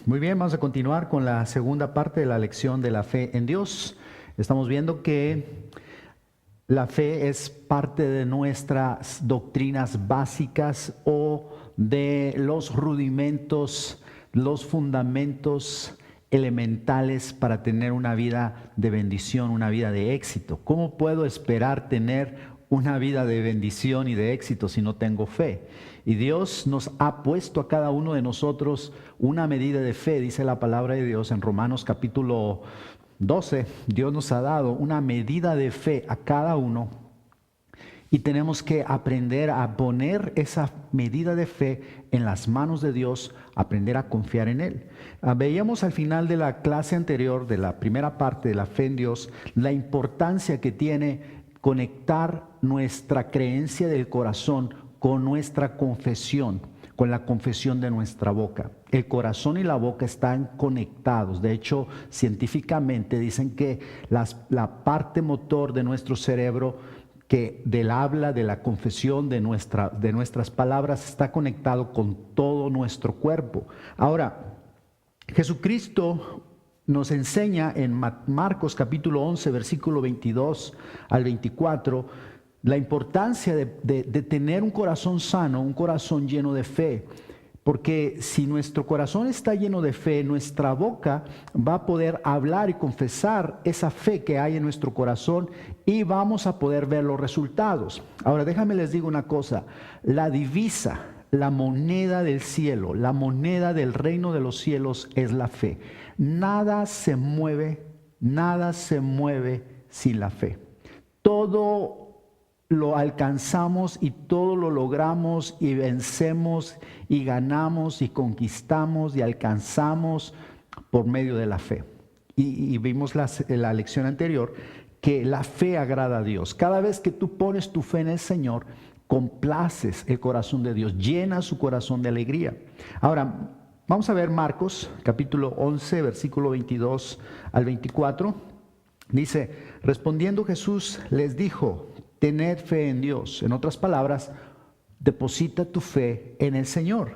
Muy bien, vamos a continuar con la segunda parte de la lección de la fe en Dios. Estamos viendo que la fe es parte de nuestras doctrinas básicas o de los rudimentos, los fundamentos elementales para tener una vida de bendición, una vida de éxito. ¿Cómo puedo esperar tener una vida de bendición y de éxito si no tengo fe? Y Dios nos ha puesto a cada uno de nosotros una medida de fe, dice la palabra de Dios en Romanos capítulo 12. Dios nos ha dado una medida de fe a cada uno y tenemos que aprender a poner esa medida de fe en las manos de Dios, aprender a confiar en Él. Veíamos al final de la clase anterior, de la primera parte de la fe en Dios, la importancia que tiene conectar nuestra creencia del corazón con nuestra confesión, con la confesión de nuestra boca. El corazón y la boca están conectados. De hecho, científicamente dicen que la parte motor de nuestro cerebro, que del habla, de la confesión, de nuestras palabras, está conectado con todo nuestro cuerpo. Ahora, Jesucristo nos enseña en Marcos capítulo 11, versículo 22 al 24, la importancia de tener un corazón sano, un corazón lleno de fe. Porque si nuestro corazón está lleno de fe, nuestra boca va a poder hablar y confesar esa fe que hay en nuestro corazón y vamos a poder ver los resultados. Ahora, déjame les digo una cosa, la divisa, la moneda del cielo, la moneda del reino de los cielos es la fe. Nada se mueve sin la fe. Todo lo alcanzamos y todo lo logramos y vencemos y ganamos y conquistamos y alcanzamos por medio de la fe. Y vimos la lección anterior que la fe agrada a Dios. Cada vez que tú pones tu fe en el Señor, complaces el corazón de Dios, llenas su corazón de alegría. Ahora, vamos a ver Marcos capítulo 11, versículo 22 al 24. Dice, respondiendo Jesús les dijo, tened fe en Dios. En otras palabras, deposita tu fe en el Señor.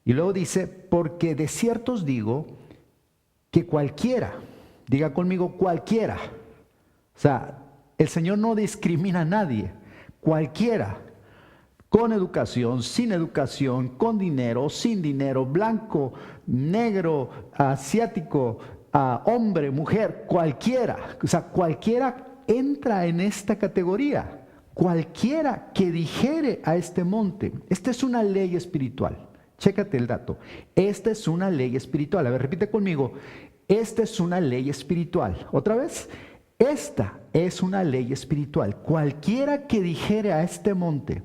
Y luego dice, porque de cierto os digo que cualquiera, diga conmigo cualquiera, o sea, el Señor no discrimina a nadie, cualquiera, con educación, sin educación, con dinero, sin dinero, blanco, negro, asiático, hombre, mujer, cualquiera, o sea, cualquiera entra en esta categoría. Cualquiera que dijere a este monte, esta es una ley espiritual. Chécate el dato. Esta es una ley espiritual. A ver, repite conmigo. Esta es una ley espiritual. Otra vez. Esta es una ley espiritual. Cualquiera que dijere a este monte,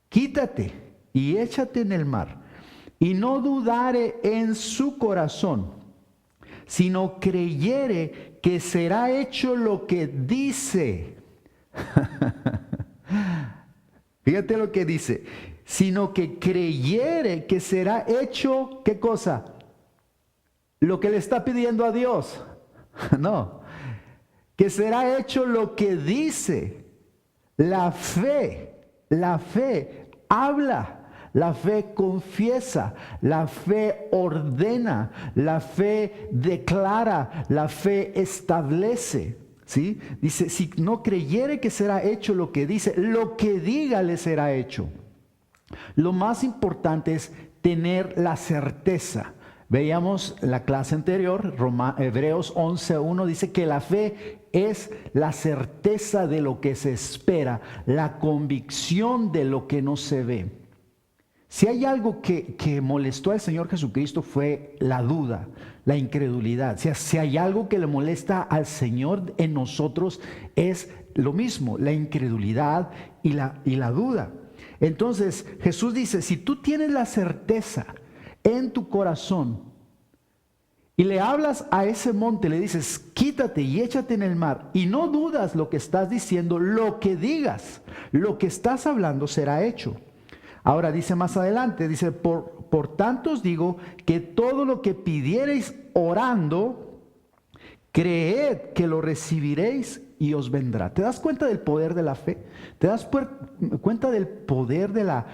quítate y échate en el mar, y no dudare en su corazón, sino creyere que será hecho lo que dice. Fíjate lo que dice. Sino que creyere que será hecho, ¿qué cosa? Lo que le está pidiendo a Dios. No. Que será hecho lo que dice. La fe habla. La fe confiesa, la fe ordena, la fe declara, la fe establece. ¿Sí? Dice, si no creyere que será hecho lo que dice, lo que diga le será hecho. Lo más importante es tener la certeza. Veíamos la clase anterior, Hebreos 11:1 dice que la fe es la certeza de lo que se espera, la convicción de lo que no se ve. Si hay algo que molestó al Señor Jesucristo fue la duda, la incredulidad. O sea, si hay algo que le molesta al Señor en nosotros es lo mismo, la incredulidad y la duda. Entonces Jesús dice, si tú tienes la certeza en tu corazón y le hablas a ese monte, le dices, quítate y échate en el mar, y no dudas lo que estás diciendo, lo que digas, lo que estás hablando será hecho. Ahora dice más adelante, dice, por tanto os digo que todo lo que pidiereis orando, creed que lo recibiréis y os vendrá. ¿Te das cuenta del poder de la fe? ¿Te das cuenta del poder de la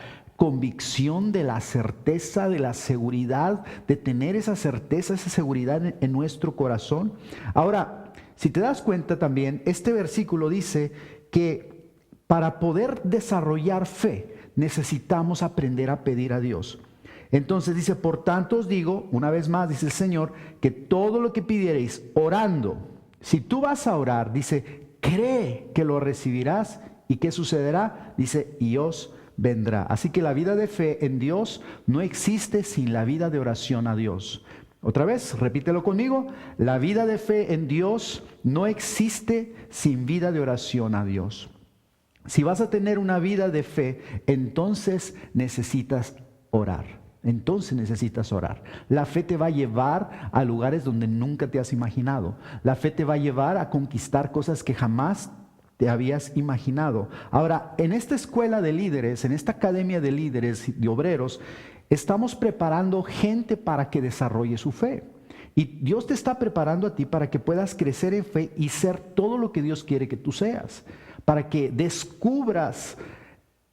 convicción de la certeza, de la seguridad, de tener esa certeza, esa seguridad en nuestro corazón. Ahora, si te das cuenta también, este versículo dice que para poder desarrollar fe necesitamos aprender a pedir a Dios. Entonces dice, por tanto os digo, una vez más dice el Señor, que todo lo que pidiereis orando, si tú vas a orar, dice, cree que lo recibirás y ¿qué sucederá? Dice, y os vendrá. Así que la vida de fe en Dios no existe sin la vida de oración a Dios. Otra vez, repítelo conmigo, la vida de fe en Dios no existe sin vida de oración a Dios. Si vas a tener una vida de fe, entonces necesitas orar. Entonces necesitas orar. La fe te va a llevar a lugares donde nunca te has imaginado. La fe te va a llevar a conquistar cosas que jamás te habías imaginado. Ahora, en esta escuela de líderes, en esta academia de líderes y de obreros, estamos preparando gente para que desarrolle su fe. Y Dios te está preparando a ti para que puedas crecer en fe y ser todo lo que Dios quiere que tú seas. Para que descubras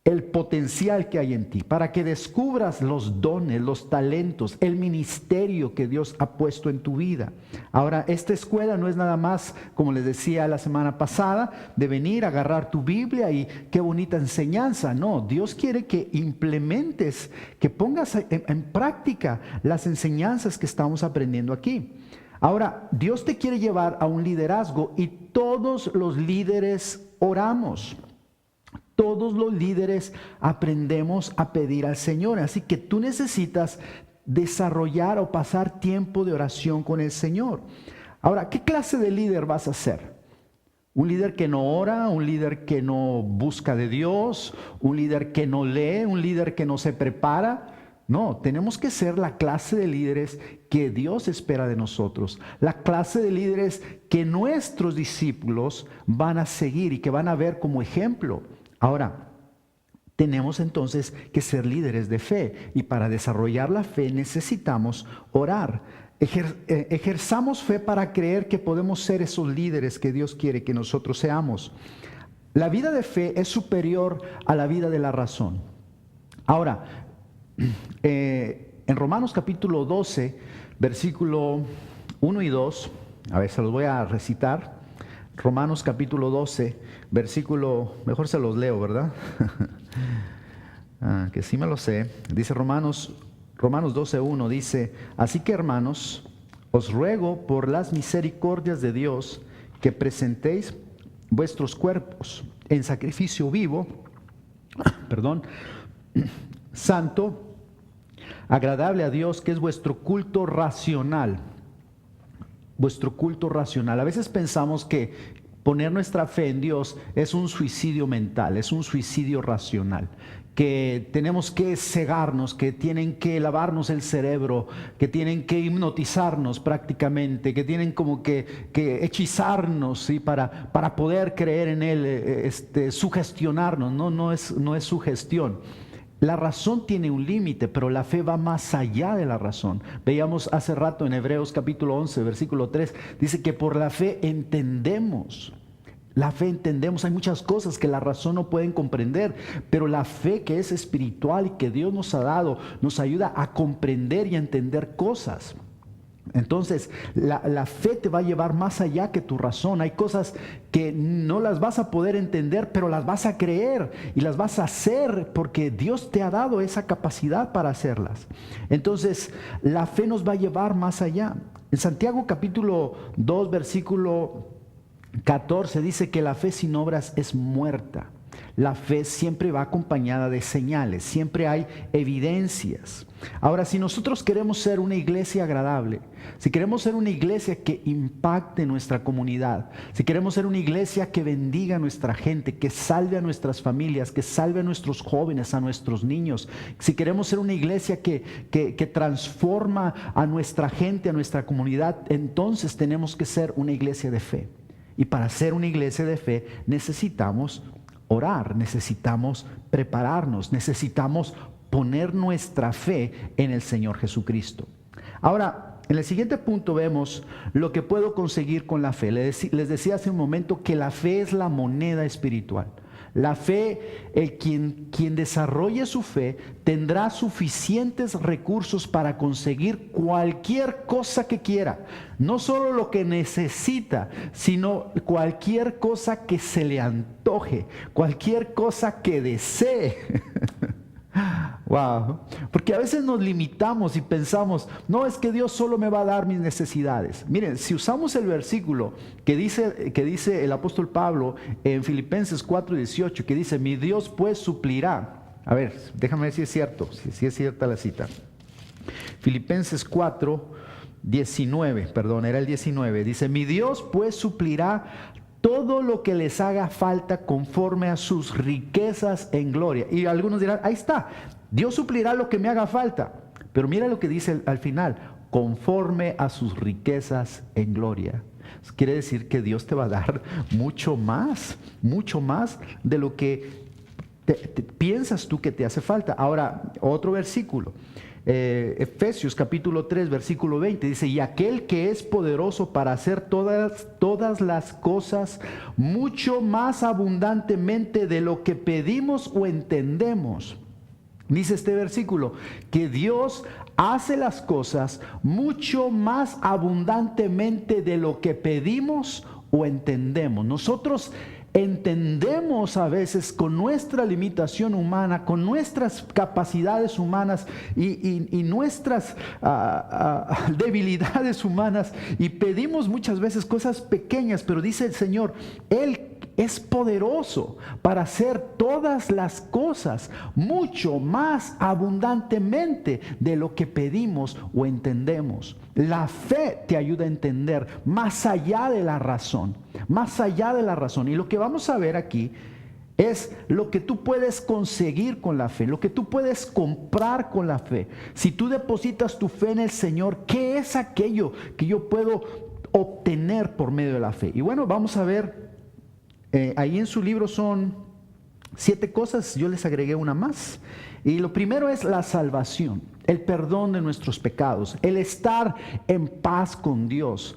el potencial que hay en ti, para que descubras los dones, los talentos, el ministerio que Dios ha puesto en tu vida. Ahora, esta escuela no es nada más, como les decía la semana pasada, de venir a agarrar tu Biblia y qué bonita enseñanza. No, Dios quiere que implementes, que pongas en práctica las enseñanzas que estamos aprendiendo aquí. Ahora, Dios te quiere llevar a un liderazgo y todos los líderes oramos. Todos los líderes aprendemos a pedir al Señor. Así que tú necesitas desarrollar o pasar tiempo de oración con el Señor. Ahora, ¿qué clase de líder vas a ser? ¿Un líder que no ora? ¿Un líder que no busca de Dios? ¿Un líder que no lee? ¿Un líder que no se prepara? No, tenemos que ser la clase de líderes que Dios espera de nosotros. La clase de líderes que nuestros discípulos van a seguir y que van a ver como ejemplo. Ahora, tenemos entonces que ser líderes de fe y para desarrollar la fe necesitamos orar. Ejerzamos fe para creer que podemos ser esos líderes que Dios quiere que nosotros seamos. La vida de fe es superior a la vida de la razón. Ahora, en Romanos capítulo 12, versículo 1 y 2, a ver, se los voy a recitar. Romanos capítulo 12, versículo, mejor se los leo, ¿verdad? Que sí me lo sé. Dice Romanos 12:1, dice, así que hermanos, os ruego por las misericordias de Dios que presentéis vuestros cuerpos en sacrificio vivo, santo, agradable a Dios, que es vuestro culto racional. Vuestro culto racional. A veces pensamos que poner nuestra fe en Dios es un suicidio mental, es un suicidio racional, que tenemos que cegarnos, que tienen que lavarnos el cerebro, que tienen que hipnotizarnos prácticamente, que tienen como que hechizarnos, ¿sí? para poder creer en Él, sugestionarnos. No es sugestión. La razón tiene un límite, pero la fe va más allá de la razón. Veíamos hace rato en Hebreos capítulo 11, versículo 3, dice que por la fe entendemos. La fe entendemos, hay muchas cosas que la razón no pueden comprender, pero la fe que es espiritual y que Dios nos ha dado, nos ayuda a comprender y a entender cosas. Entonces, la fe te va a llevar más allá que tu razón. Hay cosas que no las vas a poder entender, pero las vas a creer y las vas a hacer porque Dios te ha dado esa capacidad para hacerlas. Entonces, la fe nos va a llevar más allá. En Santiago capítulo 2, versículo 14 dice que la fe sin obras es muerta. La fe siempre va acompañada de señales, siempre hay evidencias. Ahora, si nosotros queremos ser una iglesia agradable, si queremos ser una iglesia que impacte nuestra comunidad, si queremos ser una iglesia que bendiga a nuestra gente, que salve a nuestras familias, que salve a nuestros jóvenes, a nuestros niños, si queremos ser una iglesia que transforma a nuestra gente, a nuestra comunidad, entonces tenemos que ser una iglesia de fe. Y para ser una iglesia de fe necesitamos orar, necesitamos prepararnos, necesitamos poner nuestra fe en el Señor Jesucristo. Ahora, en el siguiente punto vemos lo que puedo conseguir con la fe. Les decía hace un momento que la fe es la moneda espiritual. La fe, quien desarrolle su fe, tendrá suficientes recursos para conseguir cualquier cosa que quiera. No solo lo que necesita, sino cualquier cosa que se le antoje, cualquier cosa que desee. Wow, porque a veces nos limitamos y pensamos, no, es que Dios solo me va a dar mis necesidades. Miren, si usamos el versículo que dice el apóstol Pablo en Filipenses 4:18, que dice, mi Dios pues suplirá. A ver, déjame ver si es cierto, si es cierta la cita. Filipenses 4:19, perdón, era el 19, dice, mi Dios pues suplirá todo lo que les haga falta conforme a sus riquezas en gloria. Y algunos dirán, ahí está, Dios suplirá lo que me haga falta. Pero mira lo que dice al final, conforme a sus riquezas en gloria. Quiere decir que Dios te va a dar mucho más de lo que piensas tú que te hace falta. Ahora, otro versículo. Efesios capítulo 3 versículo 20 dice, y aquel que es poderoso para hacer todas las cosas mucho más abundantemente de lo que pedimos o entendemos. Dice este versículo que Dios hace las cosas mucho más abundantemente de lo que pedimos o entendemos. Nosotros entendemos a veces con nuestra limitación humana, con nuestras capacidades humanas y nuestras debilidades humanas, y pedimos muchas veces cosas pequeñas, pero dice el Señor, Él es poderoso para hacer todas las cosas mucho más abundantemente de lo que pedimos o entendemos. La fe te ayuda a entender más allá de la razón, más allá de la razón. Y lo que vamos a ver aquí es lo que tú puedes conseguir con la fe, lo que tú puedes comprar con la fe. Si tú depositas tu fe en el Señor, ¿qué es aquello que yo puedo obtener por medio de la fe? Y bueno, vamos a ver. Ahí en su libro son 7 cosas, yo les agregué una más. Y lo primero es la salvación, el perdón de nuestros pecados, el estar en paz con Dios.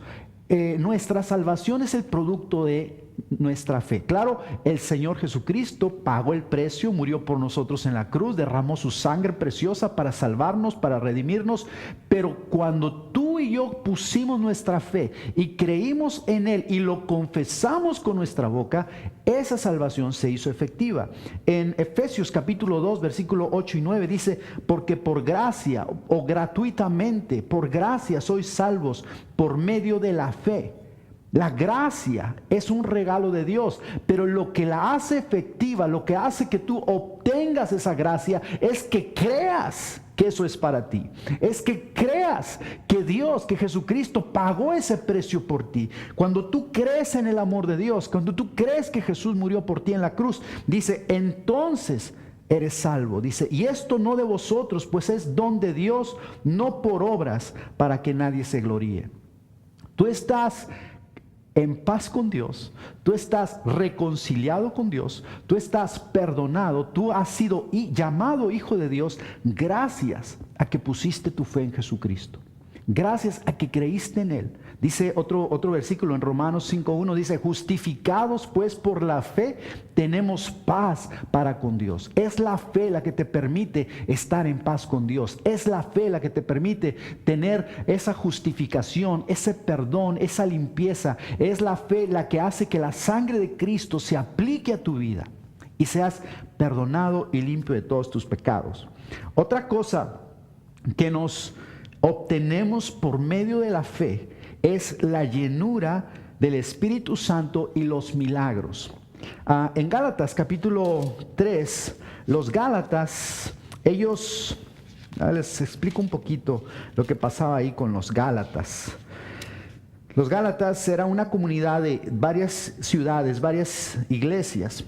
Nuestra salvación es el producto de nuestra fe. Claro, el Señor Jesucristo pagó el precio, murió por nosotros en la cruz, derramó su sangre preciosa para salvarnos, para redimirnos, pero cuando tú y yo pusimos nuestra fe y creímos en Él y lo confesamos con nuestra boca, esa salvación se hizo efectiva. En Efesios capítulo 2, versículo 8 y 9 dice, porque por gracia o gratuitamente, por gracia sois salvos por medio de la fe. La gracia es un regalo de Dios, pero lo que la hace efectiva, lo que hace que tú obtengas esa gracia, es que creas que eso es para ti. Es que creas que Dios, que Jesucristo pagó ese precio por ti. Cuando tú crees en el amor de Dios, cuando tú crees que Jesús murió por ti en la cruz, dice, entonces eres salvo. Dice, y esto no de vosotros, pues es don de Dios, no por obras, para que nadie se gloríe. Tú estás en paz con Dios, tú estás reconciliado con Dios, tú estás perdonado, tú has sido llamado hijo de Dios gracias a que pusiste tu fe en Jesucristo, gracias a que creíste en Él. Dice otro versículo en Romanos 5:1, dice, justificados pues por la fe, tenemos paz para con Dios. Es la fe la que te permite estar en paz con Dios. Es la fe la que te permite tener esa justificación, ese perdón, esa limpieza. Es la fe la que hace que la sangre de Cristo se aplique a tu vida y seas perdonado y limpio de todos tus pecados. Otra cosa que nos obtenemos por medio de la fe es la llenura del Espíritu Santo y los milagros. En Gálatas capítulo 3, los Gálatas, ellos, les explico un poquito lo que pasaba ahí con los Gálatas. Los Gálatas era una comunidad de varias ciudades, varias iglesias.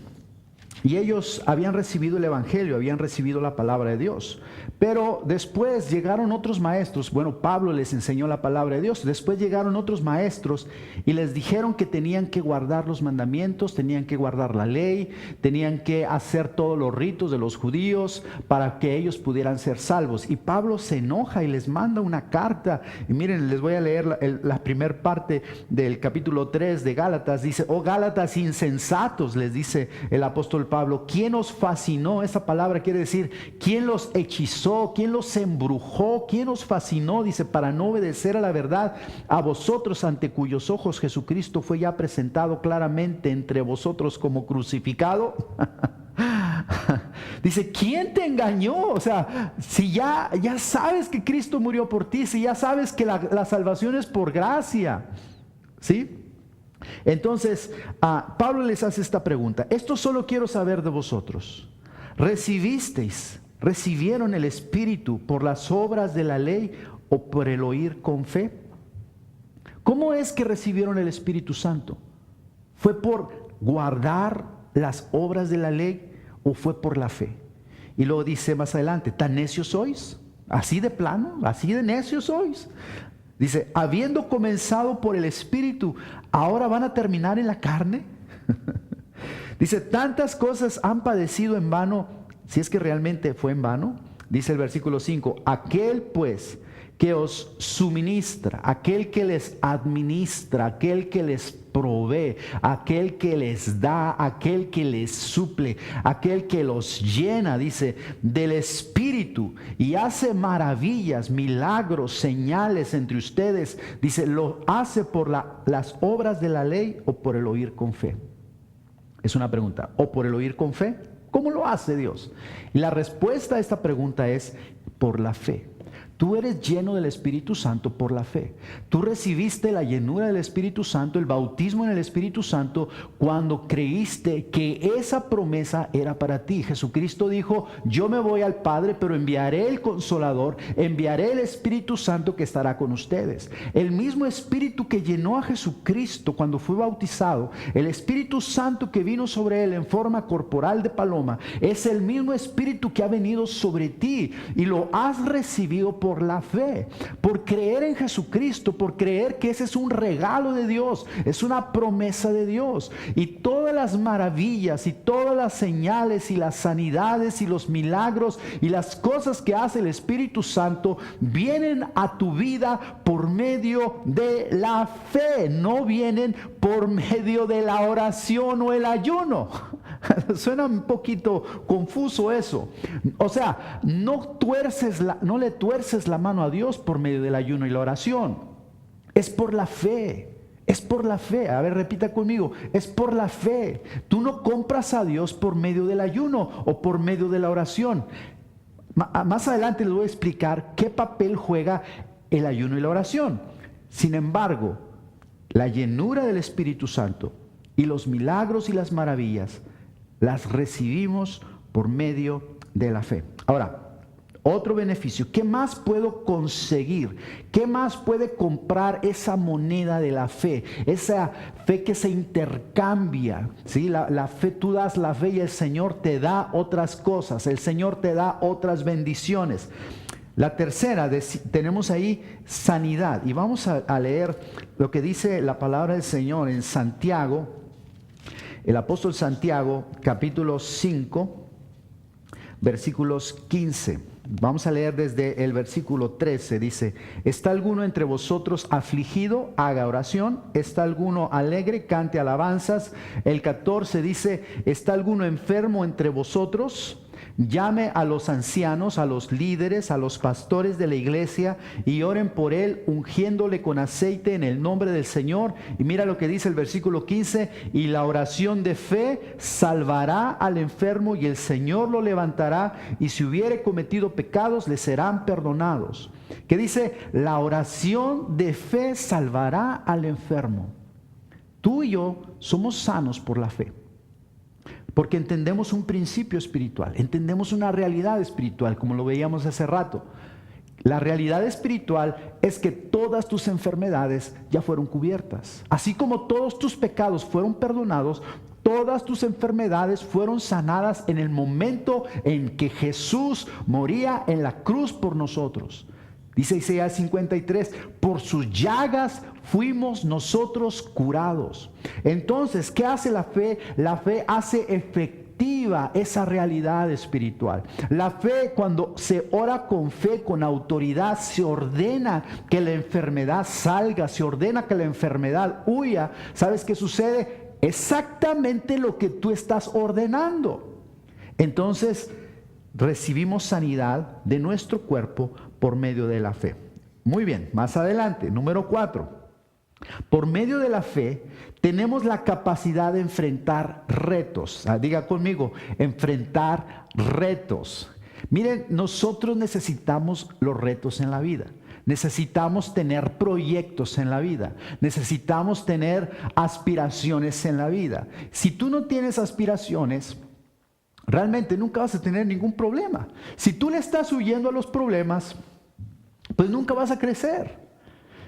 Y ellos habían recibido el Evangelio, habían recibido la palabra de Dios. Pero después llegaron otros maestros. Bueno, Pablo les enseñó la palabra de Dios. Después llegaron otros maestros y les dijeron que tenían que guardar los mandamientos, tenían que guardar la ley, tenían que hacer todos los ritos de los judíos para que ellos pudieran ser salvos. Y Pablo se enoja y les manda una carta. Y miren, les voy a leer la primera parte del capítulo 3 de Gálatas. Dice, oh Gálatas insensatos, les dice el apóstol Pablo, Pablo, ¿quién os fascinó? Esa palabra quiere decir, ¿quién los hechizó? ¿Quién los embrujó? ¿Quién os fascinó? Dice, para no obedecer a la verdad, a vosotros ante cuyos ojos Jesucristo fue ya presentado claramente entre vosotros como crucificado. Dice, ¿quién te engañó? O sea, si ya sabes que Cristo murió por ti, si ya sabes que la salvación es por gracia, ¿sí? Entonces, Pablo les hace esta pregunta. Esto solo quiero saber de vosotros. ¿Recibieron el Espíritu por las obras de la ley o por el oír con fe? ¿Cómo es que recibieron el Espíritu Santo? ¿Fue por guardar las obras de la ley o fue por la fe? Y luego dice más adelante, ¿tan necios sois? ¿Así de plano? ¿Así de necios sois? Dice, habiendo comenzado por el Espíritu, ¿ahora van a terminar en la carne? Dice, tantas cosas han padecido en vano, si es que realmente fue en vano. Dice el versículo 5, aquel pues que os suministra, aquel que les administra, aquel que les provee, aquel que les da, aquel que les suple, aquel que los llena, dice, del Espíritu y hace maravillas, milagros, señales entre ustedes, dice, ¿lo hace por las obras de la ley o por el oír con fe? Es una pregunta, ¿o por el oír con fe? ¿Cómo lo hace Dios? Y la respuesta a esta pregunta es por la fe. Tú eres lleno del Espíritu Santo por la fe. Tú recibiste la llenura del Espíritu Santo, el bautismo en el Espíritu Santo, cuando creíste que esa promesa era para ti. Jesucristo dijo, yo me voy al Padre, pero enviaré el Consolador, enviaré el Espíritu Santo que estará con ustedes. El mismo Espíritu que llenó a Jesucristo cuando fue bautizado, el Espíritu Santo que vino sobre él en forma corporal de paloma, es el mismo Espíritu que ha venido sobre ti y lo has recibido por la fe, por creer en Jesucristo, por creer que ese es un regalo de Dios, es una promesa de Dios. Y todas las maravillas y todas las señales y las sanidades y los milagros y las cosas que hace el Espíritu Santo vienen a tu vida por medio de la fe, no vienen por medio de la oración o el ayuno. Suena un poquito confuso eso. O sea, no le tuerces la mano a Dios por medio del ayuno y la oración. Es por la fe. Es por la fe. A ver, repita conmigo. Es por la fe. Tú no compras a Dios por medio del ayuno o por medio de la oración. Más adelante les voy a explicar qué papel juega el ayuno y la oración. Sin embargo, la llenura del Espíritu Santo y los milagros y las maravillas las recibimos por medio de la fe. Ahora, otro beneficio. ¿Qué más puedo conseguir? ¿Qué más puede comprar esa moneda de la fe? Esa fe que se intercambia, ¿sí? La fe, tú das la fe y el Señor te da otras cosas. El Señor te da otras bendiciones. La tercera, tenemos ahí sanidad. Y vamos a leer lo que dice la palabra del Señor en Santiago. El apóstol Santiago, capítulo 5, versículos 15. Vamos a leer desde el versículo 13. Dice, ¿está alguno entre vosotros afligido? Haga oración. ¿Está alguno alegre? Cante alabanzas. El 14 dice, ¿está alguno enfermo entre vosotros? Llame a los ancianos, a los líderes, a los pastores de la iglesia y oren por él, ungiéndole con aceite en el nombre del Señor. Y mira lo que dice el versículo 15, y la oración de fe salvará al enfermo y el Señor lo levantará, y si hubiere cometido pecados le serán perdonados. Que dice, la oración de fe salvará al enfermo. Tú y yo somos sanos por la fe. Porque entendemos un principio espiritual, entendemos una realidad espiritual, como lo veíamos hace rato. La realidad espiritual es que todas tus enfermedades ya fueron cubiertas. Así como todos tus pecados fueron perdonados, todas tus enfermedades fueron sanadas en el momento en que Jesús moría en la cruz por nosotros. Dice Isaías 53, por sus llagas fuimos nosotros curados. Entonces, ¿qué hace la fe? La fe hace efectiva esa realidad espiritual. La fe, cuando se ora con fe, con autoridad, se ordena que la enfermedad salga, se ordena que la enfermedad huya. ¿Sabes qué sucede? exactamente lo que tú estás ordenando. Entonces, recibimos sanidad de nuestro cuerpo por medio de la fe. Muy bien, más adelante, número 4. Por medio de la fe tenemos la capacidad de enfrentar retos. Diga conmigo, enfrentar retos. Miren, nosotros necesitamos los retos en la vida. Necesitamos tener proyectos en la vida. Necesitamos tener aspiraciones en la vida. Si tú no tienes aspiraciones, realmente nunca vas a tener ningún problema. Si tú le estás huyendo a los problemas, pues nunca vas a crecer.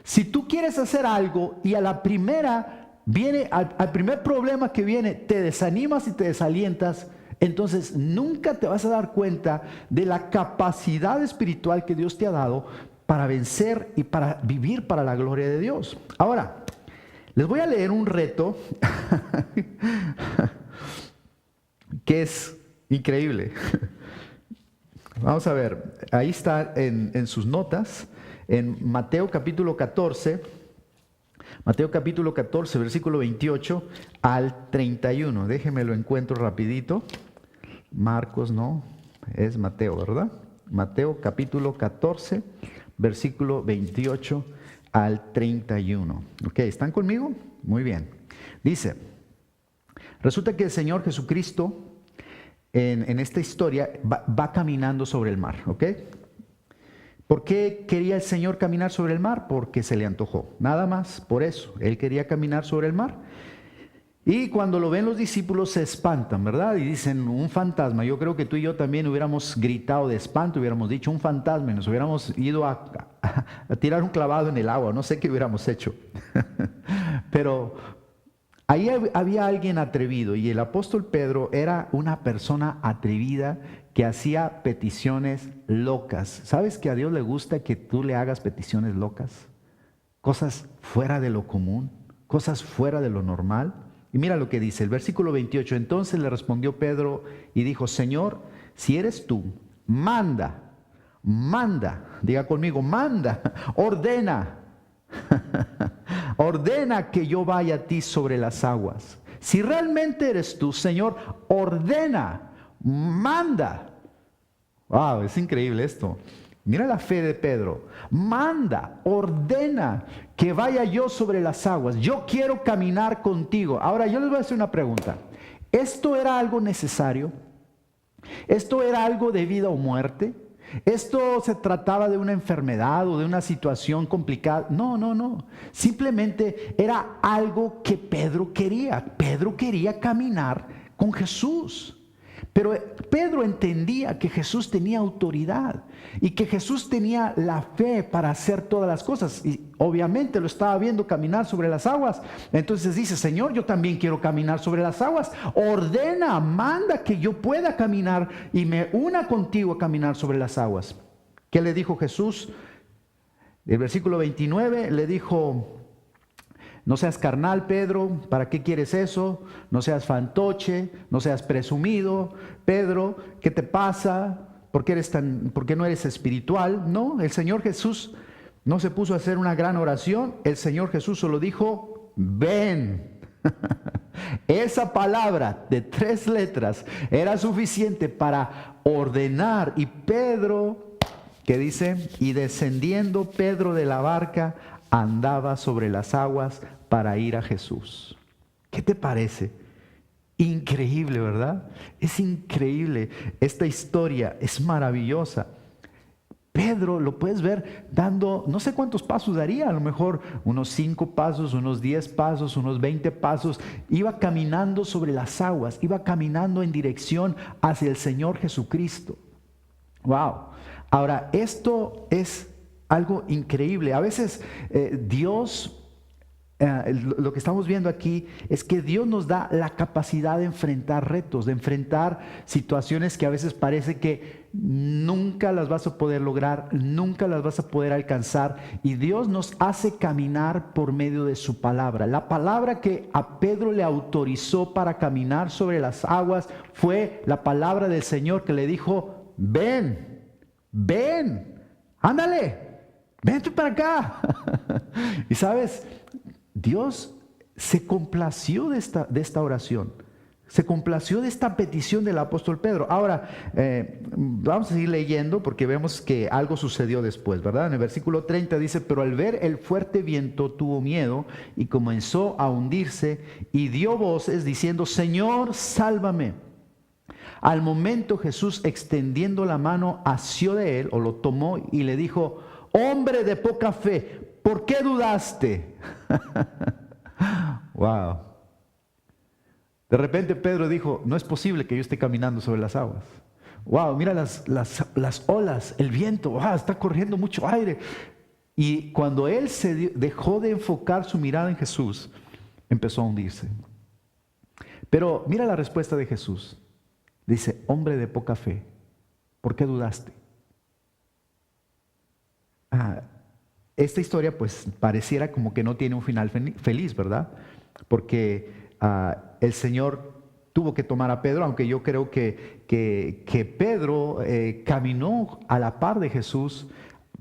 Si tú quieres hacer algo y a la primera viene, al primer problema que viene, te desanimas y te desalientas, entonces nunca te vas a dar cuenta de la capacidad espiritual que Dios te ha dado para vencer y para vivir para la gloria de Dios. Ahora, les voy a leer un reto que es increíble. Vamos a ver, ahí está en sus notas. En Mateo capítulo 14, versículo 28 al 31. Déjenme lo encuentro rapidito. Marcos no, es Mateo, ¿verdad? Mateo capítulo 14, versículo 28 al 31. Ok, ¿están conmigo? Muy bien. Dice, resulta que el Señor Jesucristo en esta historia va caminando sobre el mar, ¿ok? ¿Por qué quería el Señor caminar sobre el mar? Porque se le antojó, nada más, por eso. Él quería caminar sobre el mar. Y cuando lo ven los discípulos se espantan, ¿verdad? Y dicen, un fantasma. Yo creo que tú y yo también hubiéramos gritado de espanto, hubiéramos dicho un fantasma y nos hubiéramos ido a tirar un clavado en el agua. No sé qué hubiéramos hecho. Pero ahí había alguien atrevido y el apóstol Pedro era una persona atrevida que hacía peticiones locas. ¿Sabes que a Dios le gusta que tú le hagas peticiones locas? Cosas fuera de lo común, cosas fuera de lo normal. Y mira lo que dice el versículo 28. Entonces le respondió Pedro y dijo, Señor, si eres tú, manda, diga conmigo, manda, ordena, ordena que yo vaya a ti sobre las aguas. Si realmente eres tú, Señor, ordena, manda. Wow, es increíble esto. Mira la fe de Pedro. Manda, ordena que vaya yo sobre las aguas. Yo quiero caminar contigo. Ahora yo les voy a hacer una pregunta. ¿Esto era algo necesario? ¿Esto era algo de vida o muerte? ¿Esto se trataba de una enfermedad o de una situación complicada? No. Simplemente era algo que Pedro quería. Pedro quería caminar con Jesús. Pero Pedro entendía que Jesús tenía autoridad y que Jesús tenía la fe para hacer todas las cosas. Y obviamente lo estaba viendo caminar sobre las aguas. Entonces dice, Señor, yo también quiero caminar sobre las aguas. Ordena, manda que yo pueda caminar y me una contigo a caminar sobre las aguas. ¿Qué le dijo Jesús? El versículo 29 le dijo, no seas carnal, Pedro, ¿para qué quieres eso? No seas fantoche, no seas presumido. Pedro, ¿qué te pasa? ¿Por qué no eres espiritual? No, el Señor Jesús no se puso a hacer una gran oración. El Señor Jesús solo dijo, ven. Esa palabra de 3 letras era suficiente para ordenar. Y Pedro, ¿qué dice? Y descendiendo Pedro de la barca, andaba sobre las aguas para ir a Jesús. ¿Qué te parece? Increíble, ¿verdad? Es increíble. Esta historia es maravillosa. Pedro, lo puedes ver dando, no sé cuántos pasos daría, a lo mejor unos 5 pasos, unos 10 pasos, unos 20 pasos. Iba caminando sobre las aguas, iba caminando en dirección hacia el Señor Jesucristo. Wow. Ahora, esto es algo increíble. A veces Dios, lo que estamos viendo aquí es que Dios nos da la capacidad de enfrentar retos, de enfrentar situaciones que a veces parece que nunca las vas a poder lograr, nunca las vas a poder alcanzar. Y Dios nos hace caminar por medio de su palabra. La palabra que a Pedro le autorizó para caminar sobre las aguas fue la palabra del Señor que le dijo, ven, ándale. Vente para acá. Y sabes, Dios se complació de esta oración. Se complació de esta petición del apóstol Pedro. Ahora, vamos a seguir leyendo porque vemos que algo sucedió después, ¿verdad? En el versículo 30 dice, pero al ver el fuerte viento tuvo miedo y comenzó a hundirse y dio voces diciendo, Señor, sálvame. Al momento Jesús, extendiendo la mano, asió de él o lo tomó y le dijo, hombre de poca fe, ¿por qué dudaste? Wow. De repente Pedro dijo, no es posible que yo esté caminando sobre las aguas. Wow, mira las olas, el viento, wow, está corriendo mucho aire. Y cuando él dejó de enfocar su mirada en Jesús, empezó a hundirse. Pero mira la respuesta de Jesús. Dice, hombre de poca fe, ¿por qué dudaste? Esta historia pues pareciera como que no tiene un final feliz, ¿verdad? Porque el Señor tuvo que tomar a Pedro, aunque yo creo que Pedro caminó a la par de Jesús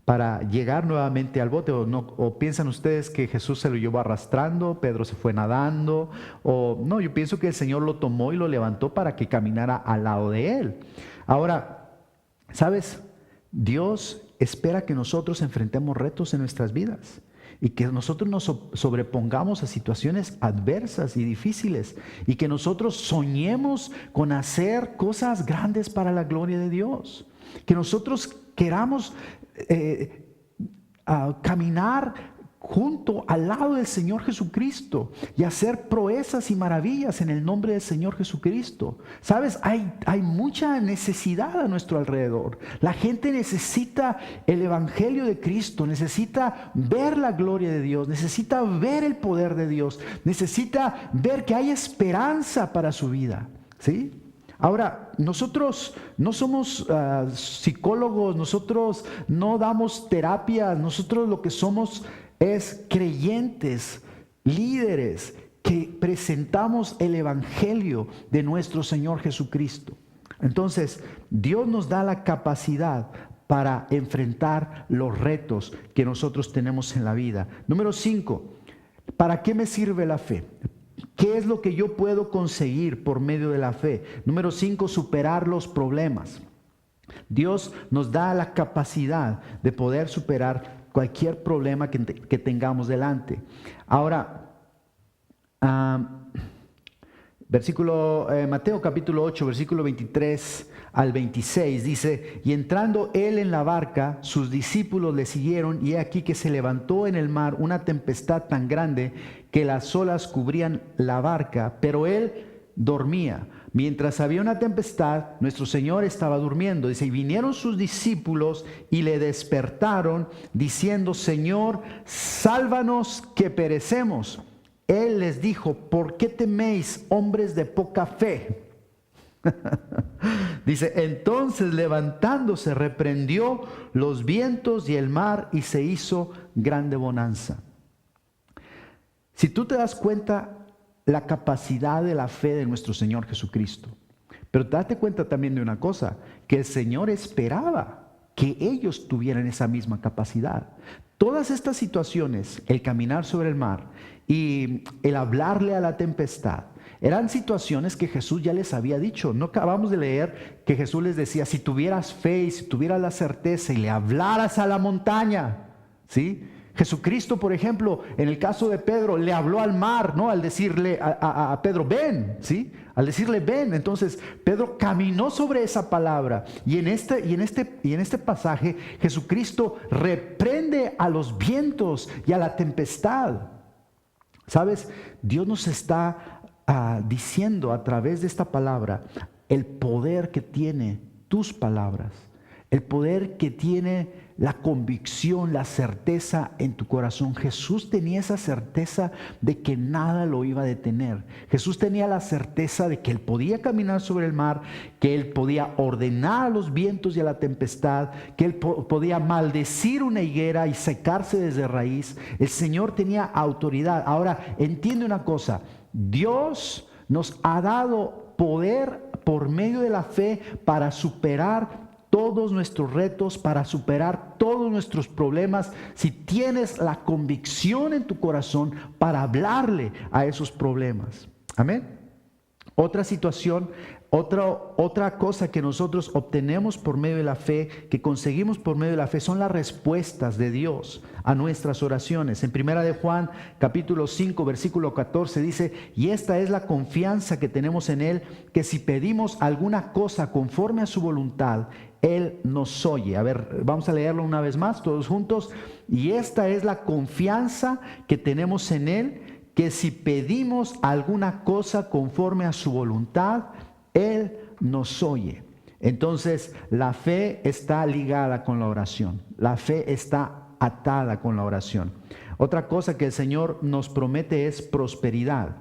para llegar nuevamente al bote. ¿O piensan ustedes que Jesús se lo llevó arrastrando, Pedro se fue nadando? O no, yo pienso que el Señor lo tomó y lo levantó para que caminara al lado de él. Ahora, ¿sabes? Dios espera que nosotros enfrentemos retos en nuestras vidas y que nosotros nos sobrepongamos a situaciones adversas y difíciles y que nosotros soñemos con hacer cosas grandes para la gloria de Dios, que nosotros queramos caminar junto al lado del Señor Jesucristo y hacer proezas y maravillas en el nombre del Señor Jesucristo. Sabes, hay mucha necesidad a nuestro alrededor. La gente necesita el Evangelio de Cristo, necesita ver la gloria de Dios, necesita ver el poder de Dios, necesita ver que hay esperanza para su vida, ¿sí? Ahora, nosotros no somos psicólogos, nosotros no damos terapias, nosotros lo que somos es creyentes, líderes que presentamos el Evangelio de nuestro Señor Jesucristo. Entonces, Dios nos da la capacidad para enfrentar los retos que nosotros tenemos en la vida. Número 5, ¿para qué me sirve la fe? ¿Qué es lo que yo puedo conseguir por medio de la fe? Número 5, superar los problemas. Dios nos da la capacidad de poder superar cualquier problema que tengamos delante. Ahora, Mateo capítulo 8, versículo 23 al 26 dice, y entrando él en la barca, sus discípulos le siguieron, y he aquí que se levantó en el mar una tempestad tan grande que las olas cubrían la barca, pero él dormía. Mientras había una tempestad, nuestro Señor estaba durmiendo. Dice, y vinieron sus discípulos y le despertaron diciendo, Señor, sálvanos que perecemos. Él les dijo, ¿por qué teméis, hombres de poca fe? Dice, entonces levantándose reprendió los vientos y el mar y se hizo grande bonanza. Si tú te das cuenta la capacidad de la fe de nuestro Señor Jesucristo, pero date cuenta también de una cosa, que el Señor esperaba que ellos tuvieran esa misma capacidad. Todas estas situaciones, el caminar sobre el mar y el hablarle a la tempestad, eran situaciones que Jesús ya les había dicho. No acabamos de leer que Jesús les decía, si tuvieras fe y si tuvieras la certeza y le hablaras a la montaña, ¿sí? Jesucristo, por ejemplo, en el caso de Pedro, le habló al mar, ¿no? Al decirle a Pedro, ven, ¿sí? Al decirle, ven. Entonces, Pedro caminó sobre esa palabra. Y en este pasaje, Jesucristo reprende a los vientos y a la tempestad. ¿Sabes? Dios nos está diciendo a través de esta palabra el poder que tiene tus palabras, el poder que tiene la convicción, la certeza en tu corazón. Jesús tenía esa certeza de que nada lo iba a detener. Jesús tenía la certeza de que Él podía caminar sobre el mar, que Él podía ordenar a los vientos y a la tempestad, que Él podía maldecir una higuera y secarse desde raíz. El Señor tenía autoridad. Ahora, entiende una cosa, Dios nos ha dado poder por medio de la fe para superar todos nuestros retos, para superar todos nuestros problemas, si tienes la convicción en tu corazón para hablarle a esos problemas. Amén. Otra situación, otra cosa que nosotros obtenemos por medio de la fe, que conseguimos por medio de la fe, son las respuestas de Dios a nuestras oraciones. En 1 de Juan, capítulo 5, versículo 14 dice: y esta es la confianza que tenemos en Él, que si pedimos alguna cosa conforme a su voluntad, Él nos oye. A ver, vamos a leerlo una vez más, todos juntos. Y esta es la confianza que tenemos en Él, que si pedimos alguna cosa conforme a su voluntad, Él nos oye. Entonces, la fe está ligada con la oración. La fe está atada con la oración. Otra cosa que el Señor nos promete es prosperidad.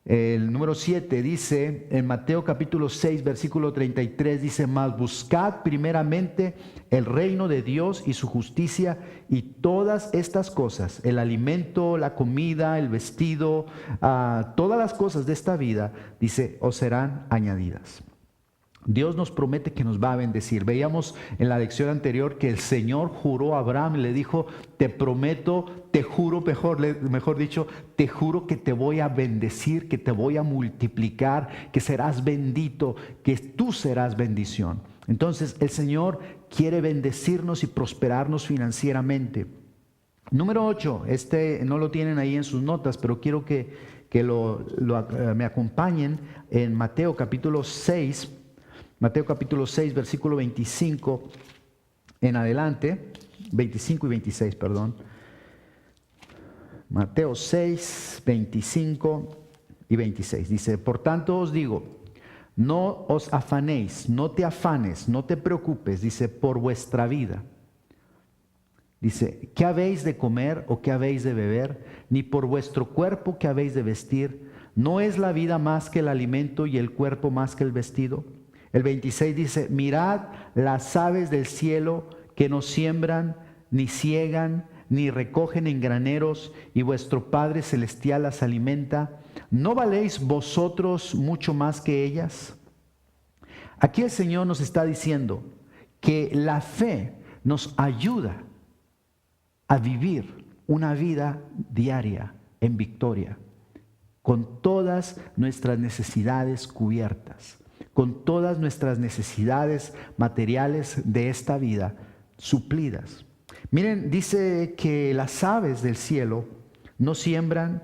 El número 7 dice en Mateo capítulo 6 versículo 33, dice: mas buscad primeramente el reino de Dios y su justicia, y todas estas cosas, el alimento, la comida, el vestido, todas las cosas de esta vida, dice, os serán añadidas. Dios nos promete que nos va a bendecir. Veíamos en la lección anterior que el Señor juró a Abraham y le dijo: te prometo, te juro, mejor dicho, te juro que te voy a bendecir, que te voy a multiplicar, que serás bendito, que tú serás bendición. Entonces el Señor quiere bendecirnos y prosperarnos financieramente. Número 8, no lo tienen ahí en sus notas, pero quiero que me acompañen en Mateo capítulo 6. Mateo capítulo 6, versículo 25 en adelante, 25 y 26, perdón. Mateo 6, 25 y 26. Dice: por tanto os digo, no os afanéis, no te afanes, no te preocupes, dice, por vuestra vida. Dice: ¿qué habéis de comer o qué habéis de beber? Ni por vuestro cuerpo qué habéis de vestir. ¿No es la vida más que el alimento y el cuerpo más que el vestido? El 26 dice: mirad las aves del cielo, que no siembran, ni ciegan, ni recogen en graneros, y vuestro Padre Celestial las alimenta. ¿No valéis vosotros mucho más que ellas? Aquí el Señor nos está diciendo que la fe nos ayuda a vivir una vida diaria en victoria, con todas nuestras necesidades cubiertas, con todas nuestras necesidades materiales de esta vida suplidas. Miren, dice que las aves del cielo no siembran,